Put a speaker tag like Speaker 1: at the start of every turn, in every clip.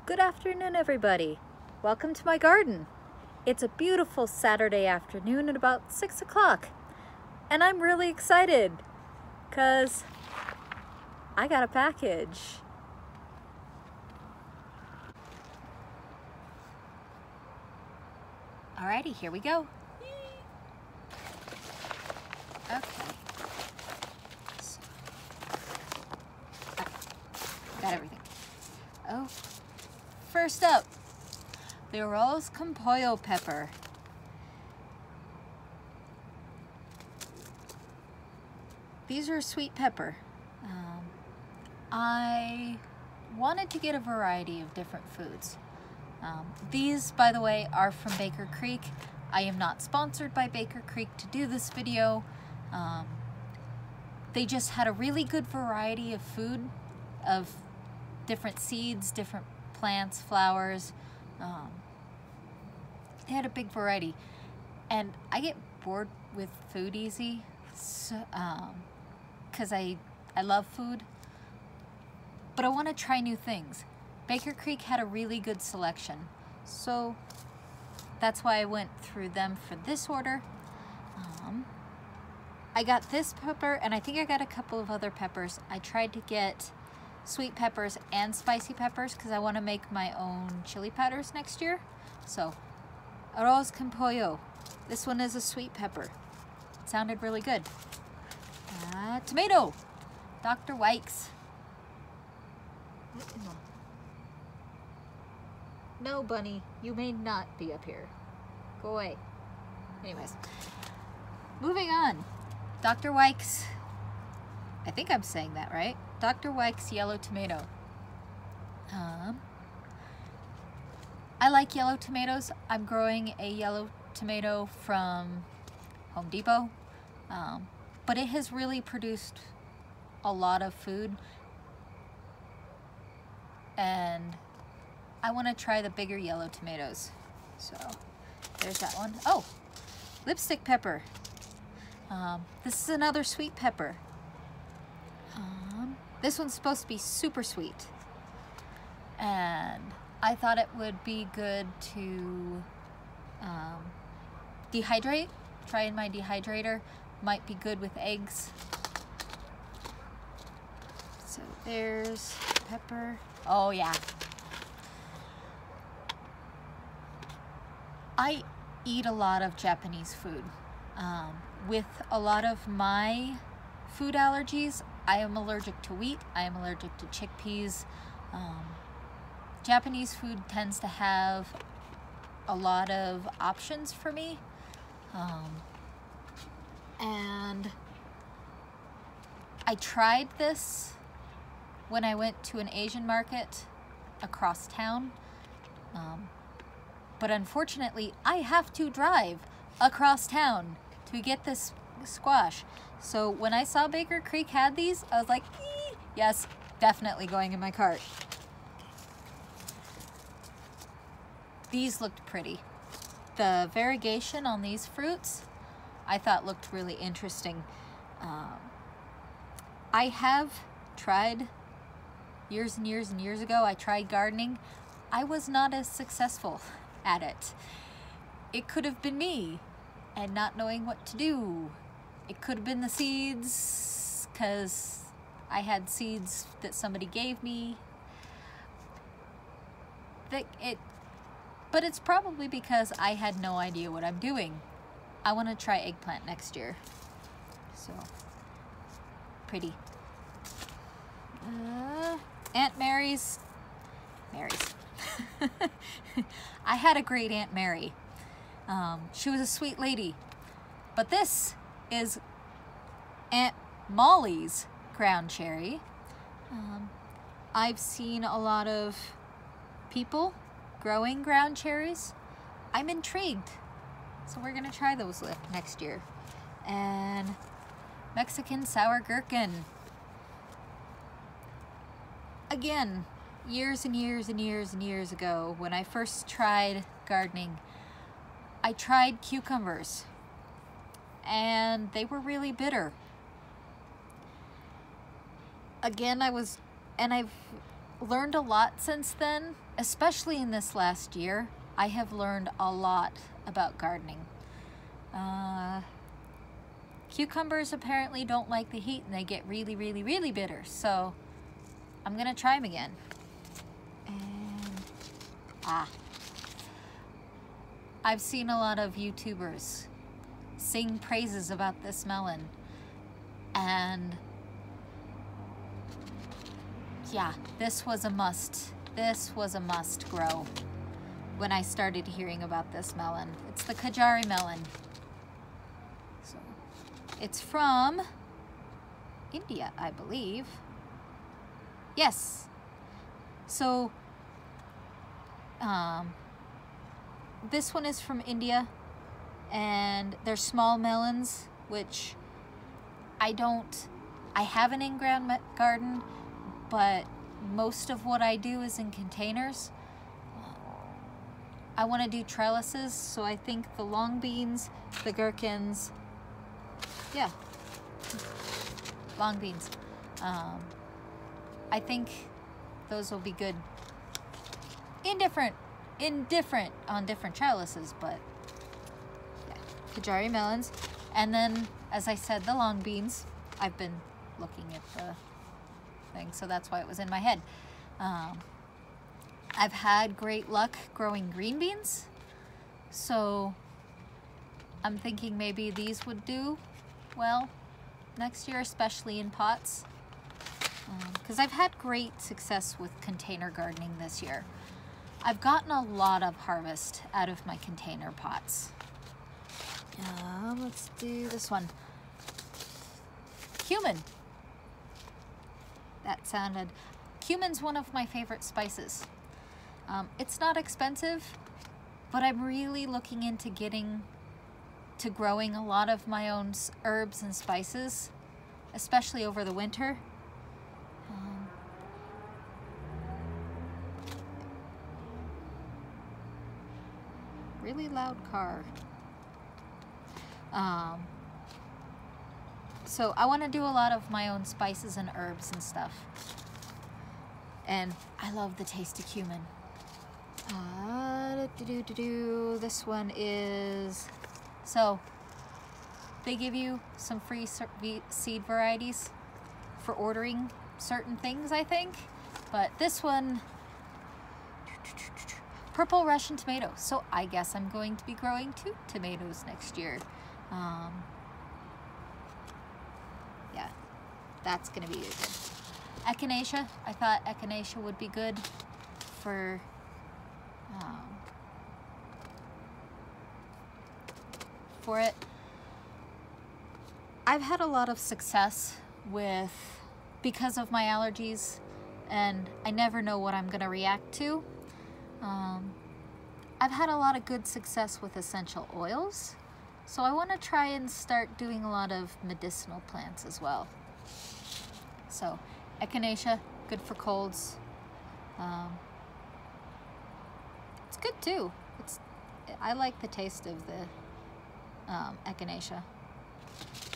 Speaker 1: Good afternoon, everybody. Welcome to my garden. It's a beautiful Saturday afternoon at about 6 o'clock, and I'm really excited because I got a package. Alrighty, here we go. Okay. So, got everything. Oh, first up, the Arroz con Pollo pepper. These are sweet pepper. I wanted to get a variety of different foods. These, by the way, are from Baker Creek. I am not sponsored by Baker Creek to do this video. They just had a really good variety of food, of different seeds, different plants, flowers. They had a big variety. And I get bored with food easy, so, 'cause I love food, but I want to try new things. Baker Creek had a really good selection, so that's why I went through them for this order. I got this pepper, and I think I got a couple of other peppers. I tried to get sweet peppers and spicy peppers because I want to make my own chili powders next year. So, Arroz con Pollo. This one is a sweet pepper. It sounded really good. Tomato. Dr. Wykes. No, bunny, you may not be up here. Go away. Anyways, moving on. Dr. Wykes, I think I'm saying that right. Dr. Wykes yellow tomato. I like yellow tomatoes. I'm growing a yellow tomato from Home Depot, but it has really produced a lot of food, and I want to try the bigger yellow tomatoes. So there's that one. Oh, lipstick pepper. This is another sweet pepper. This one's supposed to be super sweet, and I thought it would be good to dehydrate. Try in my dehydrator. Might be good with eggs. So there's pepper. Oh yeah. I eat a lot of Japanese food. With a lot of my food allergies, I am allergic to wheat, I am allergic to chickpeas. Japanese food tends to have a lot of options for me. And I tried this when I went to an Asian market across town. But unfortunately, I have to drive across town to get this squash. So when I saw Baker Creek had these, I was like, yes, definitely going in my cart. These looked pretty. The variegation on these fruits, I thought looked really interesting. I have tried years and years and years ago, I tried gardening. I was not as successful at it. It could have been me and not knowing what to do. It could have been the seeds, because I had seeds that somebody gave me. But it's probably because I had no idea what I'm doing. I want to try eggplant next year. So, pretty. Aunt Mary's. I had a great Aunt Mary. She was a sweet lady. But this is Aunt Molly's ground cherry. I've seen a lot of people growing ground cherries. I'm intrigued. So we're gonna try those next year. And Mexican sour gherkin. Again, years and years and years and years ago, when I first tried gardening, I tried cucumbers, and they were really bitter. Again, I've learned a lot since then, especially in this last year. I have learned a lot about gardening. Cucumbers apparently don't like the heat and they get really, really, really bitter. So I'm gonna try them again. And I've seen a lot of YouTubers sing praises about this melon, and yeah, this was a must. This was a must grow when I started hearing about this melon. It's the Kajari melon. So it's from India, I believe. Yes. So this one is from India, and they're small melons, which I have an in-ground garden, but most of what I do is in containers. I want to do trellises, so I think the long beans, the gherkins, yeah, long beans. I think those will be good on different trellises, but yeah, Kajari melons. And then, as I said, the long beans. I've been looking at the thing, so that's why it was in my head. I've had great luck growing green beans, so I'm thinking maybe these would do well next year, especially in pots, because I've had great success with container gardening this year. I've gotten a lot of harvest out of my container pots. Let's do this one. Cumin. Cumin's one of my favorite spices. It's not expensive, but I'm really looking into growing a lot of my own herbs and spices, especially over the winter. Really loud car. So I want to do a lot of my own spices and herbs and stuff. And I love the taste of cumin. This one is, so they give you some free seed varieties for ordering certain things, I think. But this one, purple Russian tomato. So I guess I'm going to be growing 2 tomatoes next year. Yeah, that's gonna be good. Echinacea, I thought echinacea would be good for it. I've had a lot of success because of my allergies, and I never know what I'm gonna react to. I've had a lot of good success with essential oils, so I want to try and start doing a lot of medicinal plants as well. So echinacea, good for colds. It's good too. I like the taste of the echinacea.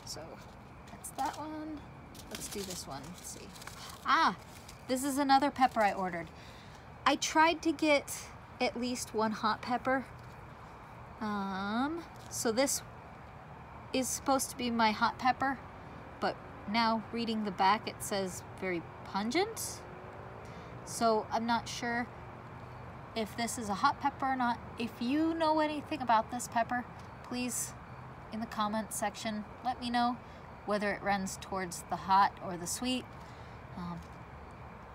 Speaker 1: So that's that one. Let's do this one. Let's see. This is another pepper I ordered. I tried to get at least one hot pepper. So this is supposed to be my hot pepper, but now reading the back it says very pungent. So I'm not sure if this is a hot pepper or not. If you know anything about this pepper, please in the comments section let me know whether it runs towards the hot or the sweet.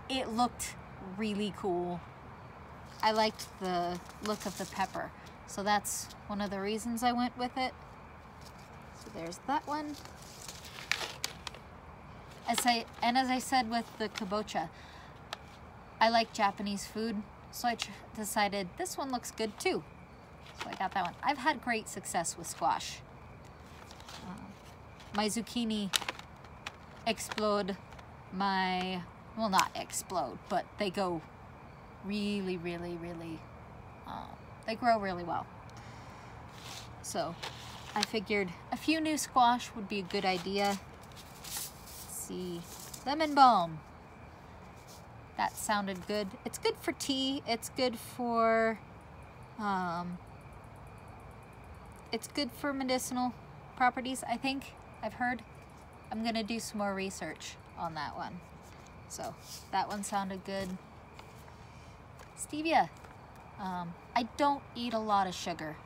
Speaker 1: It looked really cool. I liked the look of the pepper, so that's one of the reasons I went with it. So there's that one. As I said with the kabocha, I like Japanese food, so I decided this one looks good too. So I got that one. I've had great success with squash. My zucchini well, not explode, but they go really, really, really, they grow really well. So I figured a few new squash would be a good idea. Let's see, lemon balm. That sounded good. It's good for tea. It's good for medicinal properties, I think. I've heard. I'm gonna do some more research on that one. So that one sounded good. Stevia. I don't eat a lot of sugar.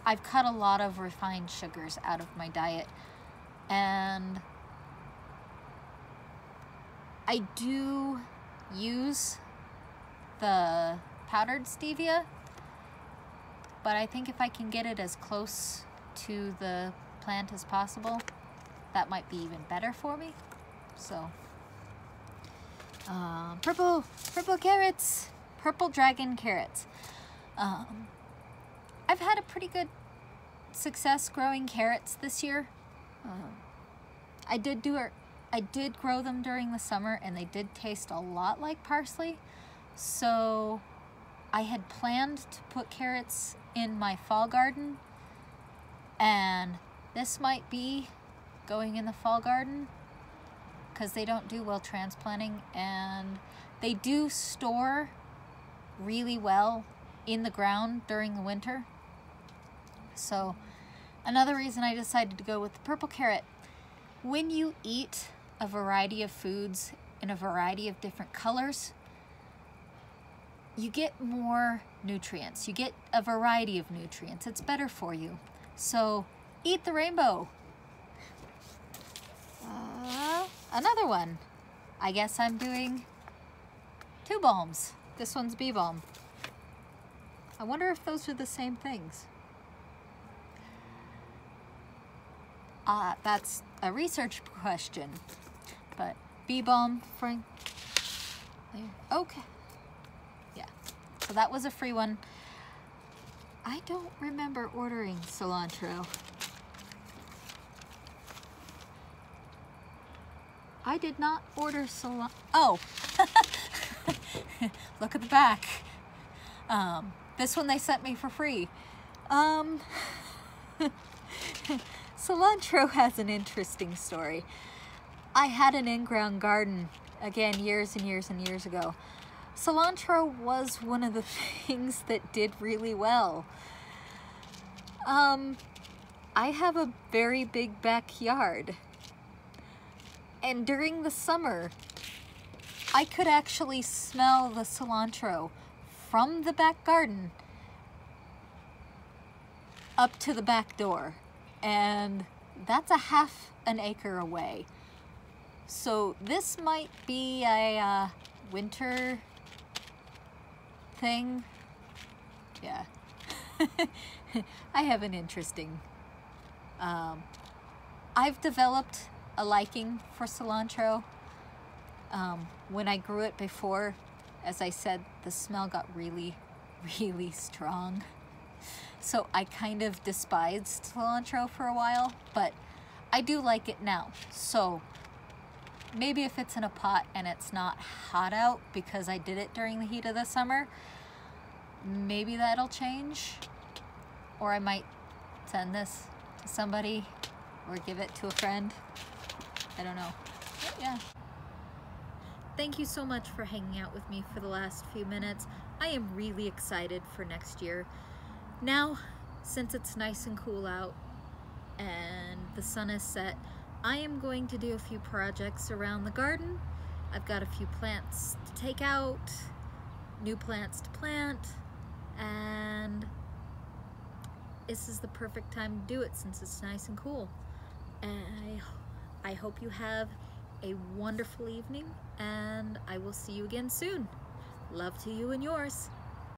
Speaker 1: I've cut a lot of refined sugars out of my diet, and I do use the powdered stevia, but I think if I can get it as close to the plant as possible, that might be even better for me. So, purple carrots, purple dragon carrots. I've had a pretty good success growing carrots this year. I did grow them during the summer, and they did taste a lot like parsley. So I had planned to put carrots in my fall garden, and this might be going in the fall garden because they don't do well transplanting, and they do store really well in the ground during the winter. So another reason I decided to go with the purple carrot. When you eat a variety of foods in a variety of different colors, you get more nutrients. You get a variety of nutrients. It's better for you. So eat the rainbow. Another one. I guess I'm doing 2 balms. This one's bee balm. I wonder if those are the same things. That's a research question. But bee balm, Frank. Okay. Yeah. So that was a free one. I don't remember ordering cilantro. I did not order cilantro. Oh. Look at the back. This one they sent me for free. Cilantro has an interesting story. I had an in-ground garden, again, years and years and years ago. Cilantro was one of the things that did really well. I have a very big backyard. And during the summer, I could actually smell the cilantro from the back garden up to the back door. And that's a half an acre away. So this might be a winter thing. Yeah. I have an interesting... I've developed a liking for cilantro. When I grew it before, as I said, the smell got really, really strong. So I kind of despised cilantro for a while, but I do like it now. So maybe if it's in a pot and it's not hot out because I did it during the heat of the summer, maybe that'll change. Or I might send this to somebody or give it to a friend. I don't know. But yeah. Thank you so much for hanging out with me for the last few minutes. I am really excited for next year. Now, since it's nice and cool out and the sun is set, I am going to do a few projects around the garden. I've got a few plants to take out, new plants to plant, and this is the perfect time to do it since it's nice and cool. And I hope you have a wonderful evening, and I will see you again soon. Love to you and yours.